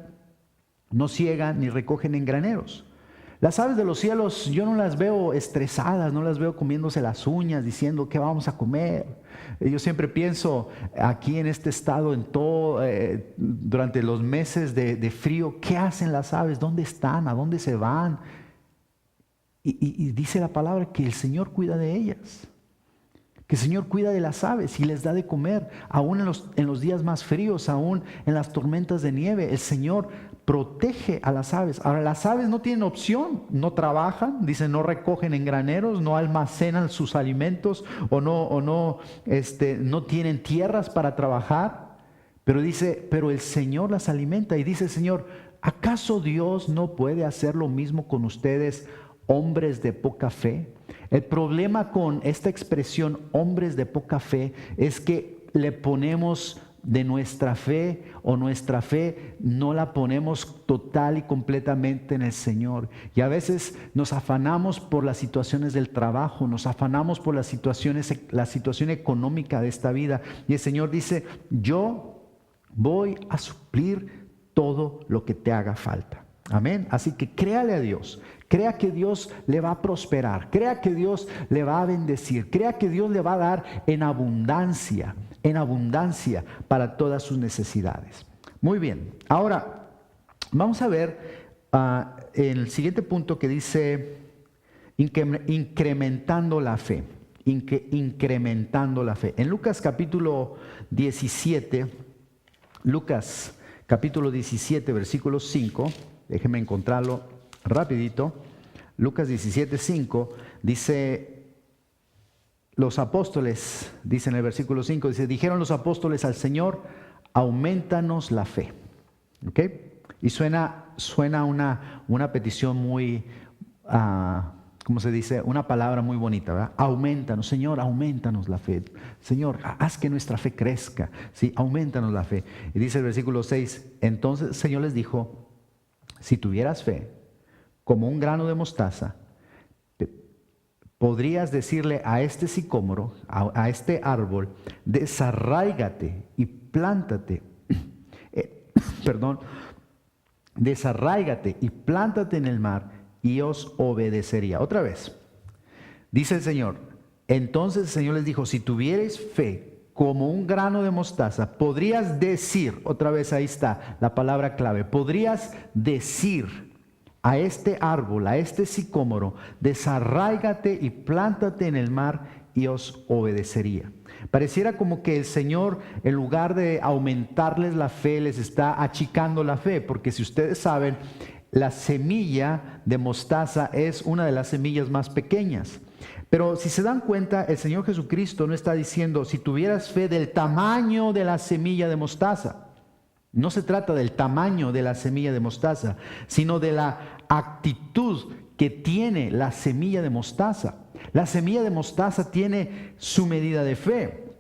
no ciegan, ni recogen en graneros. Las aves de los cielos yo no las veo estresadas, no las veo comiéndose las uñas, diciendo qué vamos a comer. Yo siempre pienso aquí en este estado, durante los meses de frío, ¿qué hacen las aves? ¿Dónde están? ¿A dónde se van? Y dice la palabra que el Señor cuida de ellas, que el Señor cuida de las aves y les da de comer, aún en los días más fríos, aún en las tormentas de nieve. El Señor protege a las aves. Ahora, las aves no tienen opción, no trabajan, dice, no recogen en graneros, no almacenan sus alimentos no tienen tierras para trabajar, pero dice, pero el Señor las alimenta. Y dice el Señor: ¿acaso Dios no puede hacer lo mismo con ustedes, hombres de poca fe? El problema con esta expresión, hombres de poca fe, es que le ponemos de nuestra fe, o nuestra fe no la ponemos total y completamente en el Señor. Y a veces nos afanamos por las situaciones del trabajo, nos afanamos por la situación económica de esta vida. Y el Señor dice: yo voy a suplir todo lo que te haga falta. Amén. Así que créale a Dios. Crea que Dios le va a prosperar. Crea que Dios le va a bendecir. Crea que Dios le va a dar en abundancia para todas sus necesidades. Muy bien. Ahora, vamos a ver el siguiente punto que dice incrementando la fe. Incrementando la fe. En Lucas capítulo 17, versículo 5, déjenme encontrarlo rapidito. Lucas 17:5 dice: los apóstoles, dice en el versículo 5, dice, dijeron los apóstoles al Señor: aumentanos la fe. ¿Ok? Y suena una petición muy como se dice, una palabra muy bonita, ¿verdad? Aumentanos, Señor, aumentanos la fe. Señor, haz que nuestra fe crezca. Sí, aumentanos la fe. Y dice el versículo 6, entonces el Señor les dijo, si tuvieras fe, como un grano de mostaza, podrías decirle a este sicómoro, a este árbol, desarráigate y plántate. Desarráigate y plántate en el mar y os obedecería. Otra vez, dice el Señor, entonces el Señor les dijo, si tuvierais fe como un grano de mostaza, podrías decir, otra vez ahí está la palabra clave, podrías decir a este árbol, a este sicómoro, desarráigate y plántate en el mar y os obedecería. Pareciera como que el Señor, en lugar de aumentarles la fe, les está achicando la fe, porque si ustedes saben, la semilla de mostaza es una de las semillas más pequeñas. Pero si se dan cuenta, el Señor Jesucristo no está diciendo, si tuvieras fe del tamaño de la semilla de mostaza. No se trata del tamaño de la semilla de mostaza, sino de la actitud que tiene la semilla de mostaza. La semilla de mostaza tiene su medida de fe.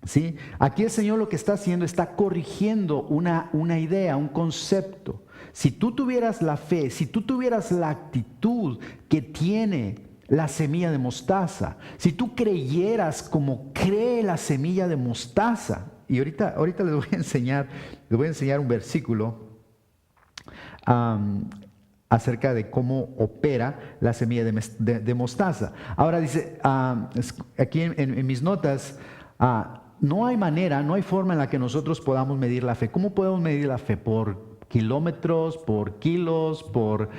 ¿Sí? Aquí el Señor lo que está haciendo, está corrigiendo una idea, un concepto. Si tú tuvieras la fe, si tú tuvieras la actitud que tiene la semilla de mostaza, si tú creyeras como cree la semilla de mostaza, y ahorita les voy a enseñar un versículo acerca de cómo opera la semilla de mostaza. Ahora dice, aquí en mis notas, no hay manera, no hay forma en la que nosotros podamos medir la fe. ¿Cómo podemos medir la fe? ¿Por kilómetros, por kilos, por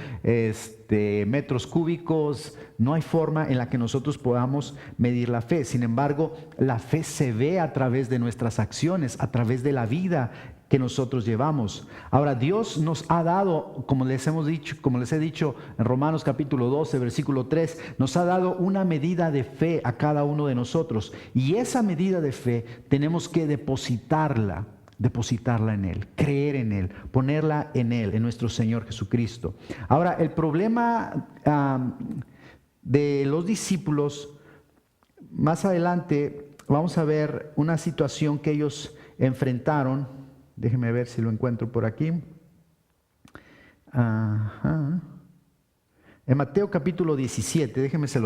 metros cúbicos? No hay forma en la que nosotros podamos medir la fe. Sin embargo, la fe se ve a través de nuestras acciones, a través de la vida que nosotros llevamos. Ahora, Dios nos ha dado, como les he dicho en Romanos capítulo 12, versículo 3, nos ha dado una medida de fe a cada uno de nosotros. Y esa medida de fe tenemos que depositarla en Él, creer en Él, ponerla en Él, en nuestro Señor Jesucristo. Ahora, el problema de los discípulos, más adelante vamos a ver una situación que ellos enfrentaron. Déjenme ver si lo encuentro por aquí. En Mateo capítulo 17, déjenme se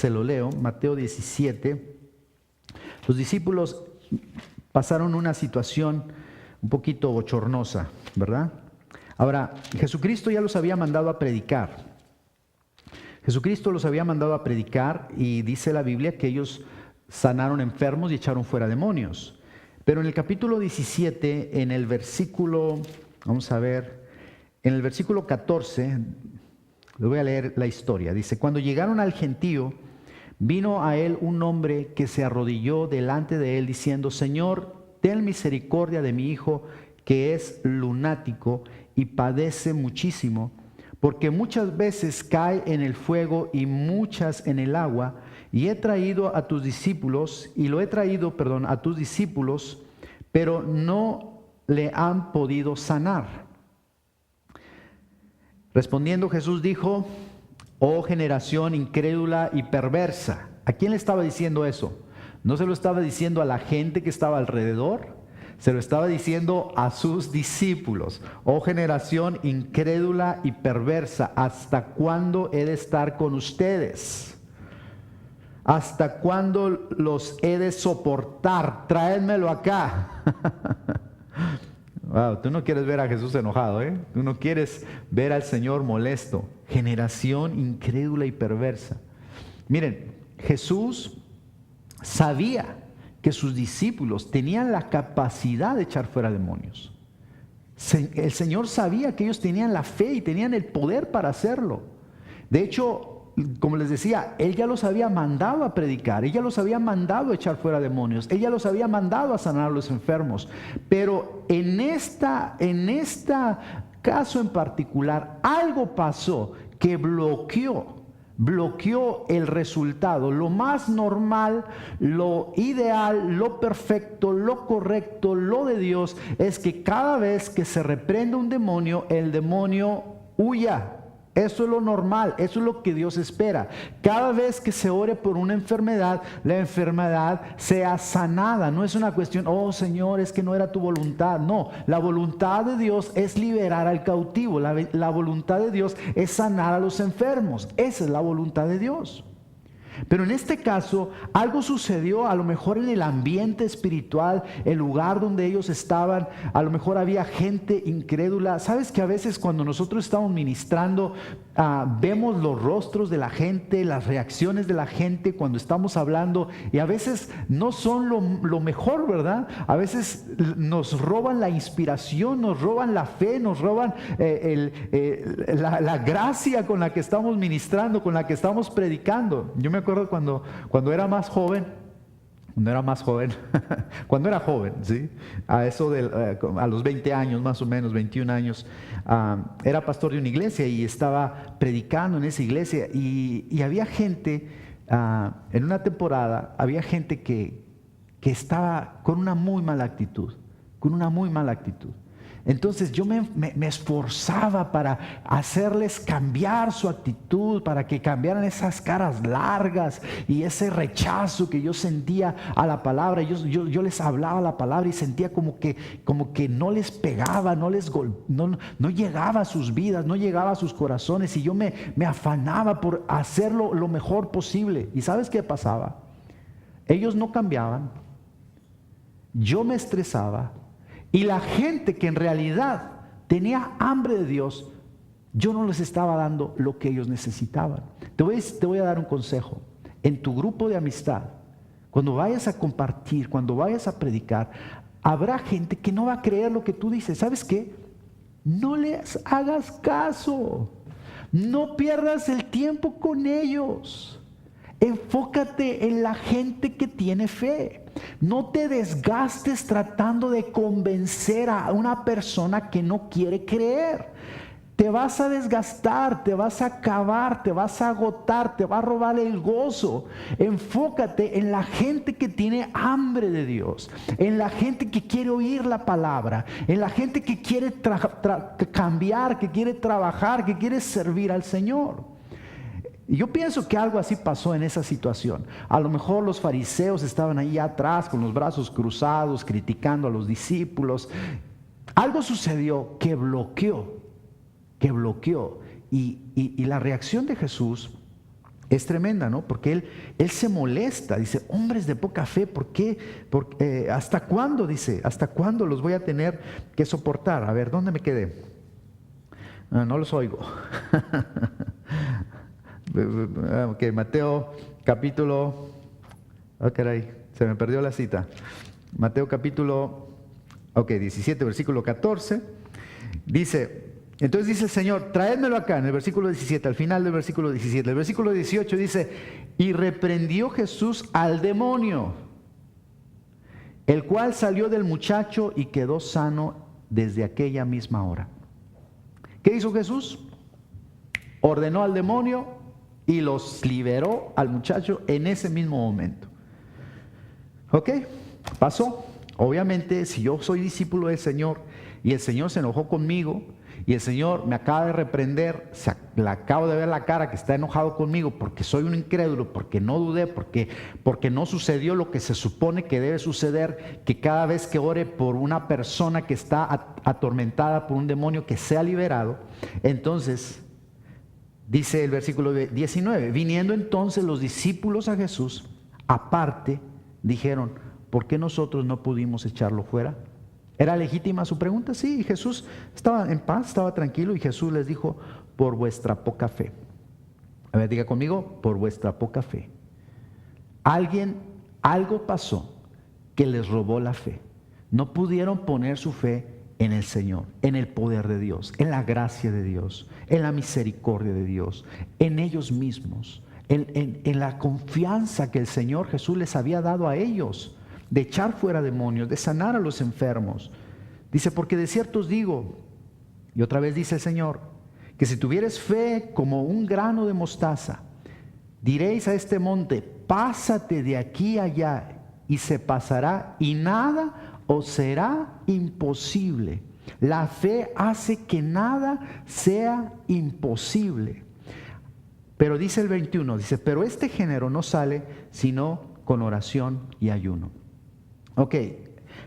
lo leo. Mateo 17. Los discípulos pasaron una situación un poquito bochornosa, ¿verdad? Ahora, Jesucristo ya los había mandado a predicar. Jesucristo los había mandado a predicar y dice la Biblia que ellos sanaron enfermos y echaron fuera demonios. Pero en el capítulo 17, en el versículo, vamos a ver, en el versículo 14, les voy a leer la historia. Dice, cuando llegaron al gentío, vino a él un hombre que se arrodilló delante de él diciendo, Señor, ten misericordia de mi hijo que es lunático y padece muchísimo, porque muchas veces cae en el fuego y muchas en el agua. Y he traído a tus discípulos, a tus discípulos, pero no le han podido sanar. Respondiendo Jesús dijo, oh generación incrédula y perversa. ¿A quién le estaba diciendo eso? No se lo estaba diciendo a la gente que estaba alrededor, se lo estaba diciendo a sus discípulos. Oh generación incrédula y perversa, ¿hasta cuándo he de estar con ustedes? ¿Hasta cuándo los he de soportar? Tráenmelo acá. Wow, tú no quieres ver a Jesús enojado, ¿eh? Tú no quieres ver al Señor molesto. Generación incrédula y perversa. Miren, Jesús sabía que sus discípulos tenían la capacidad de echar fuera demonios. El Señor sabía que ellos tenían la fe y tenían el poder para hacerlo. De hecho, como les decía, Él ya los había mandado a predicar, Él ya los había mandado a echar fuera demonios, Él ya los había mandado a sanar a los enfermos. Pero en esta caso en particular, algo pasó que bloqueó el resultado. Lo más normal, lo ideal, lo perfecto, lo correcto, lo de Dios es que cada vez que se reprende un demonio, el demonio huya. Eso es lo normal, eso es lo que Dios espera. Cada vez que se ore por una enfermedad, la enfermedad sea sanada. No es una cuestión, oh Señor, es que no era tu voluntad. No, la voluntad de Dios es liberar al cautivo. La voluntad de Dios es sanar a los enfermos. Esa es la voluntad de Dios. Pero en este caso, algo sucedió a lo mejor en el ambiente espiritual, el lugar donde ellos estaban. A lo mejor había gente incrédula. Sabes que a veces cuando nosotros estamos ministrando, vemos los rostros de la gente, las reacciones de la gente cuando estamos hablando, y a veces no son lo mejor, ¿verdad? A veces nos roban la inspiración, nos roban la fe, nos roban la gracia con la que estamos ministrando, con la que estamos predicando. Yo me acuerdo cuando era más joven, cuando era joven, ¿sí? A los 20 años, más o menos, 21 años, era pastor de una iglesia y estaba predicando en esa iglesia, y había gente, en una temporada, había gente que estaba con una muy mala actitud, Entonces yo me esforzaba para hacerles cambiar su actitud, para que cambiaran esas caras largas y ese rechazo que yo sentía a la palabra. Yo les hablaba la palabra y sentía como que no les pegaba, no llegaba a sus vidas, no llegaba a sus corazones, y yo me afanaba por hacerlo lo mejor posible. ¿Y sabes qué pasaba? Ellos no cambiaban, yo me estresaba. Y la gente que en realidad tenía hambre de Dios, yo no les estaba dando lo que ellos necesitaban. Te voy a dar un consejo. En tu grupo de amistad, cuando vayas a compartir, cuando vayas a predicar, habrá gente que no va a creer lo que tú dices. ¿Sabes qué? No les hagas caso. No pierdas el tiempo con ellos. Enfócate en la gente que tiene fe. No te desgastes tratando de convencer a una persona que no quiere creer. Te vas a desgastar, te vas a acabar, te vas a agotar, te va a robar el gozo. Enfócate en la gente que tiene hambre de Dios, en la gente que quiere oír la palabra, en la gente que quiere cambiar, que quiere trabajar, que quiere servir al Señor. Y yo pienso que algo así pasó en esa situación. A lo mejor los fariseos estaban ahí atrás con los brazos cruzados, criticando a los discípulos. Algo sucedió que bloqueó. Y la reacción de Jesús es tremenda, ¿no? Porque él se molesta, dice, hombres de poca fe, ¿por qué? ¿Hasta cuándo? Dice, ¿hasta cuándo los voy a tener que soportar? A ver, ¿dónde me quedé? No los oigo. Ok, Mateo capítulo, caray, se me perdió la cita. Mateo capítulo, 17, versículo 14, dice, entonces dice el Señor, traédmelo acá, en el versículo 17, al final del versículo 17. El versículo 18 dice, y reprendió Jesús al demonio, el cual salió del muchacho y quedó sano desde aquella misma hora. ¿Qué hizo Jesús? Ordenó al demonio y los liberó al muchacho en ese mismo momento. ¿Ok? Pasó. Obviamente, si yo soy discípulo del Señor y el Señor se enojó conmigo y el Señor me acaba de reprender, le acabo de ver la cara que está enojado conmigo porque soy un incrédulo, porque no dudé, porque no sucedió lo que se supone que debe suceder, que cada vez que ore por una persona que está atormentada por un demonio, que sea liberado. Entonces dice el versículo 19, viniendo entonces los discípulos a Jesús, aparte, dijeron, ¿por qué nosotros no pudimos echarlo fuera? ¿Era legítima su pregunta? Sí, Jesús estaba en paz, estaba tranquilo, y Jesús les dijo, por vuestra poca fe. A ver, diga conmigo, por vuestra poca fe. Algo pasó que les robó la fe. No pudieron poner su fe en el Señor, en el poder de Dios, en la gracia de Dios, en la misericordia de Dios, en ellos mismos, en la confianza que el Señor Jesús les había dado a ellos, de echar fuera demonios, de sanar a los enfermos. Dice, porque de cierto os digo, y otra vez dice el Señor, que si tuvieres fe como un grano de mostaza, diréis a este monte, pásate de aquí allá, y se pasará, y nada os será imposible. La fe hace que nada sea imposible. Pero dice el 21, dice, pero este género no sale sino con oración y ayuno. Ok,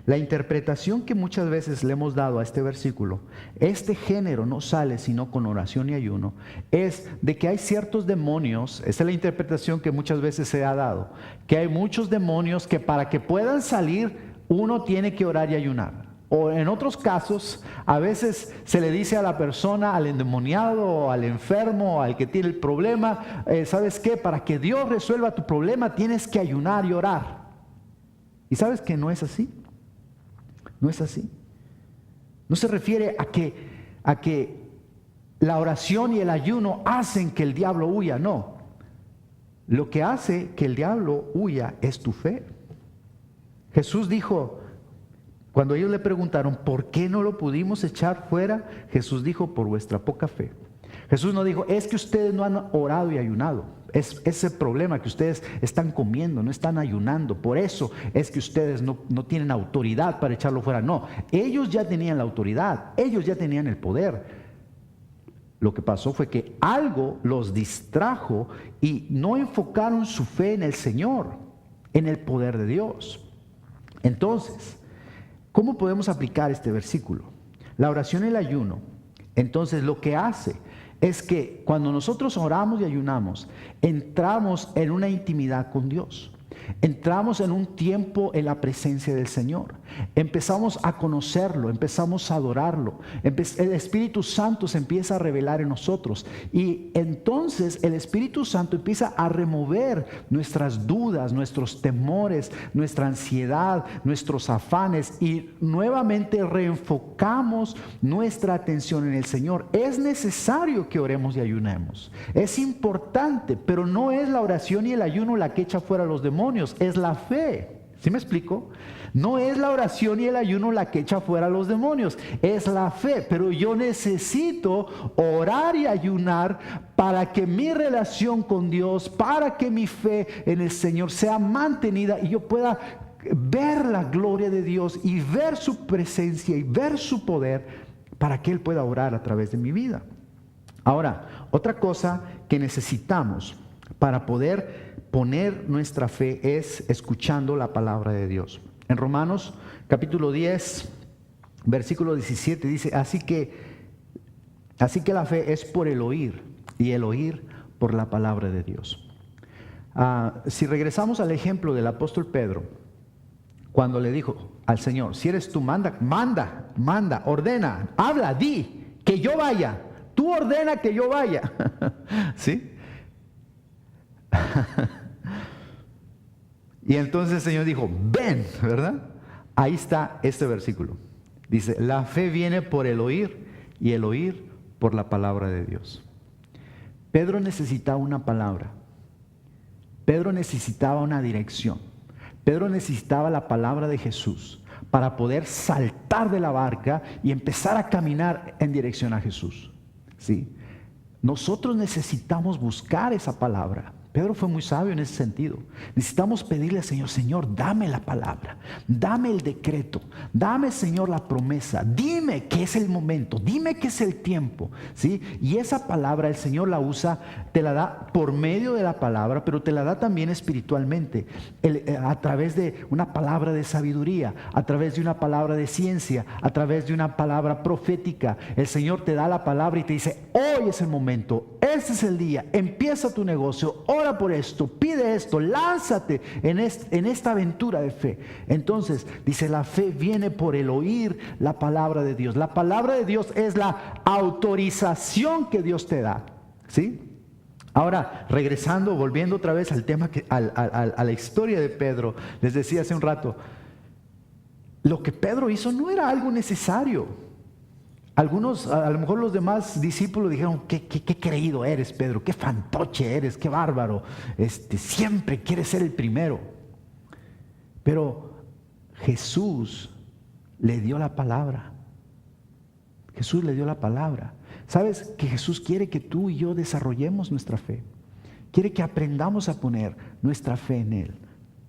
la interpretación que muchas veces le hemos dado a este versículo, este género no sale sino con oración y ayuno, es de que hay ciertos demonios, esa es la interpretación que muchas veces se ha dado, que hay muchos demonios que para que puedan salir uno tiene que orar y ayunar. O en otros casos, a veces se le dice a la persona, al endemoniado, o al enfermo, al que tiene el problema, ¿sabes qué? Para que Dios resuelva tu problema tienes que ayunar y orar. ¿Y sabes que no es así? No es así. No se refiere a que la oración y el ayuno hacen que el diablo huya, no. Lo que hace que el diablo huya es tu fe. Jesús dijo, cuando ellos le preguntaron, ¿por qué no lo pudimos echar fuera? Jesús dijo, por vuestra poca fe. Jesús no dijo, es que ustedes no han orado y ayunado. Es ese problema que ustedes están comiendo, no están ayunando. Por eso es que ustedes no tienen autoridad para echarlo fuera. No, ellos ya tenían la autoridad, ellos ya tenían el poder. Lo que pasó fue que algo los distrajo y no enfocaron su fe en el Señor, en el poder de Dios. Entonces, ¿cómo podemos aplicar este versículo? La oración y el ayuno, entonces lo que hace es que cuando nosotros oramos y ayunamos, entramos en una intimidad con Dios. Entramos en un tiempo en la presencia del Señor. Empezamos a conocerlo, empezamos a adorarlo. El Espíritu Santo se empieza a revelar en nosotros. Y entonces el Espíritu Santo empieza a remover nuestras dudas, nuestros temores, nuestra ansiedad, nuestros afanes. Y nuevamente reenfocamos nuestra atención en el Señor. Es necesario que oremos y ayunemos. Es importante, pero no es la oración y el ayuno la que echa fuera a los demonios. Es la fe. ¿Sí me explico? No es la oración y el ayuno la que echa fuera a los demonios, es la fe. Pero yo necesito orar y ayunar para que mi relación con Dios, para que mi fe en el Señor sea mantenida y yo pueda ver la gloria de Dios y ver su presencia y ver su poder para que Él pueda orar a través de mi vida. Ahora, otra cosa que necesitamos para poder poner nuestra fe es escuchando la palabra de Dios. En Romanos capítulo 10, versículo 17 dice, así que la fe es por el oír y el oír por la palabra de Dios. Si regresamos al ejemplo del apóstol Pedro, cuando le dijo al Señor, si eres tú, manda, ordena, habla, di, que yo vaya, tú ordena que yo vaya. ¿Sí? Y entonces el Señor dijo, ven, ¿verdad? Ahí está este versículo. Dice, la fe viene por el oír y el oír por la palabra de Dios. Pedro necesitaba una palabra. Pedro necesitaba una dirección. Pedro necesitaba la palabra de Jesús para poder saltar de la barca y empezar a caminar en dirección a Jesús. ¿Sí? Nosotros necesitamos buscar esa palabra. Pedro fue muy sabio en ese sentido. Necesitamos pedirle al Señor, Señor, dame la palabra, dame el decreto, dame, Señor, la promesa, dime que es el momento, dime que es el tiempo, ¿sí? Y esa palabra el Señor la usa, te la da por medio de la palabra, pero te la da también espiritualmente, a través de una palabra de sabiduría, a través de una palabra de ciencia, a través de una palabra profética. El Señor te da la palabra y te dice, hoy es el momento, este es el día, empieza tu negocio, ora por esto, pide esto, lánzate en esta aventura de fe. Entonces, dice, la fe viene por el oír la palabra de Dios. La palabra de Dios es la autorización que Dios te da, ¿sí? Ahora, regresando, volviendo otra vez al tema, a la historia de Pedro, les decía hace un rato, lo que Pedro hizo no era algo necesario. Algunos, a lo mejor los demás discípulos dijeron, qué creído eres, Pedro, qué fantoche eres, qué bárbaro, siempre quieres ser el primero. Pero Jesús le dio la palabra. Jesús le dio la palabra. ¿Sabes que Jesús quiere que tú y yo desarrollemos nuestra fe? Quiere que aprendamos a poner nuestra fe en Él.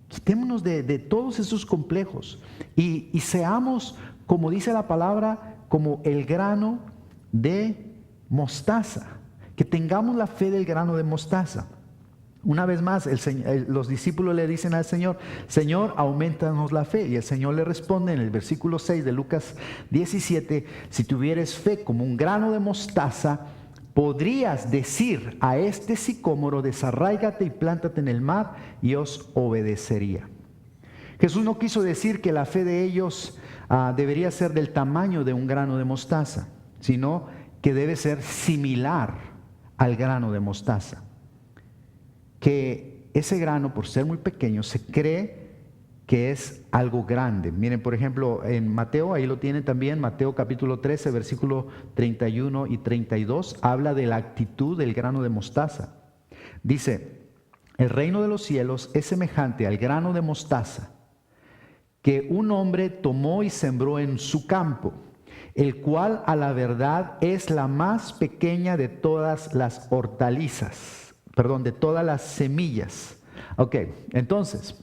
Quitémonos de todos esos complejos y seamos, como dice la palabra, como el grano de mostaza, que tengamos la fe del grano de mostaza. Una vez más, los discípulos le dicen al Señor, Señor, aumentanos la fe. Y el Señor le responde en el versículo 6 de Lucas 17, si tuvieres fe como un grano de mostaza, podrías decir a este sicómoro, desarráigate y plántate en el mar, y os obedecería. Jesús no quiso decir que la fe de ellos debería ser del tamaño de un grano de mostaza, sino que debe ser similar al grano de mostaza. Que ese grano, por ser muy pequeño, se cree que es algo grande. Miren, por ejemplo, en Mateo, ahí lo tienen también, Mateo capítulo 13, versículo 31 y 32, habla de la actitud del grano de mostaza. Dice, el reino de los cielos es semejante al grano de mostaza que un hombre tomó y sembró en su campo, el cual a la verdad es la más pequeña de todas las hortalizas, de todas las semillas. Ok, entonces,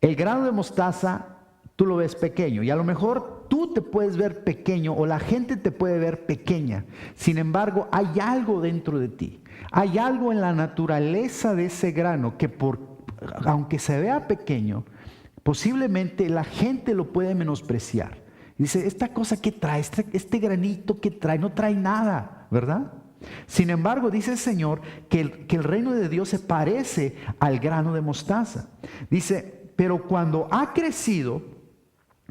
el grano de mostaza tú lo ves pequeño y a lo mejor tú te puedes ver pequeño o la gente te puede ver pequeña. Sin embargo, hay algo dentro de ti. Hay algo en la naturaleza de ese grano que aunque se vea pequeño, posiblemente la gente lo puede menospreciar. Dice, esta cosa que trae, este granito que trae, no trae nada, ¿verdad? Sin embargo, dice el Señor que el reino de Dios se parece al grano de mostaza. Dice, pero cuando ha crecido,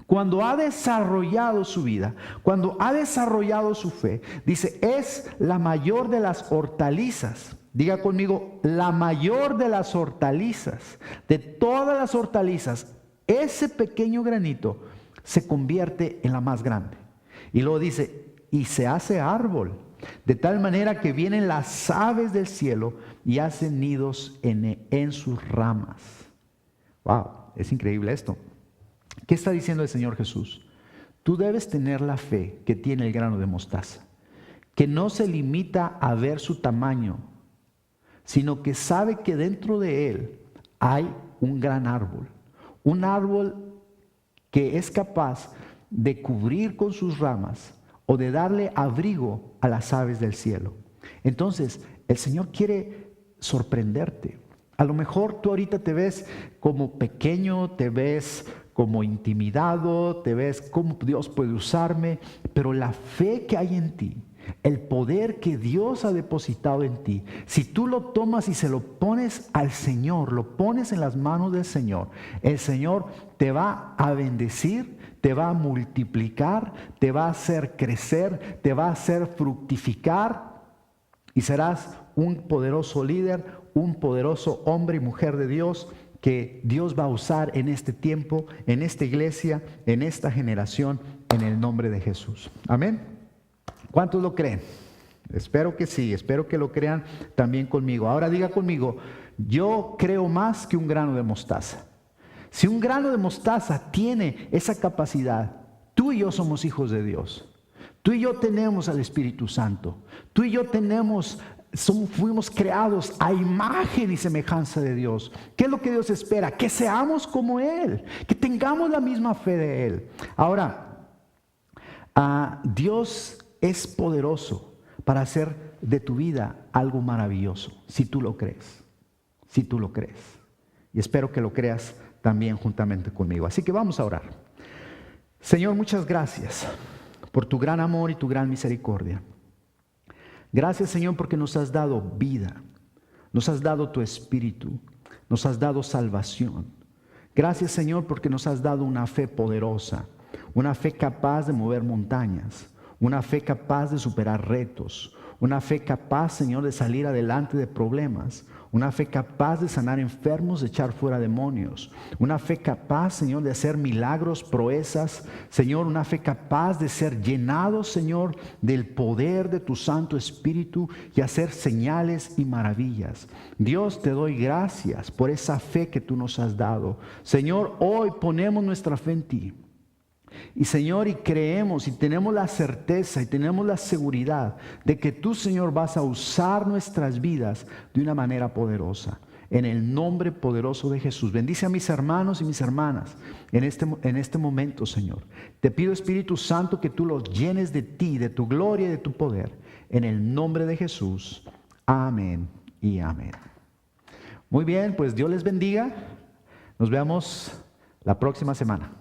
cuando ha desarrollado su vida, cuando ha desarrollado su fe, dice, es la mayor de las hortalizas. Diga conmigo, la mayor de las hortalizas, de todas las hortalizas, ese pequeño granito se convierte en la más grande. Y luego dice, y se hace árbol, de tal manera que vienen las aves del cielo y hacen nidos en sus ramas. Wow, es increíble esto. ¿Qué está diciendo el Señor Jesús? Tú debes tener la fe que tiene el grano de mostaza, que no se limita a ver su tamaño, sino que sabe que dentro de él hay un gran árbol, un árbol que es capaz de cubrir con sus ramas o de darle abrigo a las aves del cielo. Entonces, el Señor quiere sorprenderte. A lo mejor tú ahorita te ves como pequeño, te ves como intimidado, te ves cómo Dios puede usarme, pero la fe que hay en ti, el poder que Dios ha depositado en ti, si tú lo tomas y se lo pones al Señor, lo pones en las manos del Señor, el Señor te va a bendecir, te va a multiplicar, te va a hacer crecer, te va a hacer fructificar y serás un poderoso líder, un poderoso hombre y mujer de Dios que Dios va a usar en este tiempo, en esta iglesia, en esta generación, en el nombre de Jesús. Amén. ¿Cuántos lo creen? Espero que sí, espero que lo crean también conmigo. Ahora diga conmigo, yo creo más que un grano de mostaza. Si un grano de mostaza tiene esa capacidad, tú y yo somos hijos de Dios. Tú y yo tenemos al Espíritu Santo. Tú y yo fuimos creados a imagen y semejanza de Dios. ¿Qué es lo que Dios espera? Que seamos como Él, que tengamos la misma fe de Él. Ahora, Dios es poderoso para hacer de tu vida algo maravilloso, si tú lo crees, si tú lo crees. Y espero que lo creas también juntamente conmigo. Así que vamos a orar. Señor, muchas gracias por tu gran amor y tu gran misericordia. Gracias, Señor, porque nos has dado vida, nos has dado tu espíritu, nos has dado salvación. Gracias, Señor, porque nos has dado una fe poderosa, una fe capaz de mover montañas, una fe capaz de superar retos, una fe capaz, Señor, de salir adelante de problemas, una fe capaz de sanar enfermos, de echar fuera demonios, una fe capaz, Señor, de hacer milagros, proezas, Señor, una fe capaz de ser llenados, Señor, del poder de tu Santo Espíritu y hacer señales y maravillas. Dios, te doy gracias por esa fe que tú nos has dado. Señor, hoy ponemos nuestra fe en ti. Y Señor, y creemos y tenemos la certeza y tenemos la seguridad de que tú, Señor, vas a usar nuestras vidas de una manera poderosa. en el nombre poderoso de Jesús. Bendice a mis hermanos y mis hermanas en este momento, Señor. Te pido, Espíritu Santo, que tú los llenes de ti, de tu gloria y de tu poder, en el nombre de Jesús. Amén y amén. Muy bien, pues Dios les bendiga. Nos vemos la próxima semana.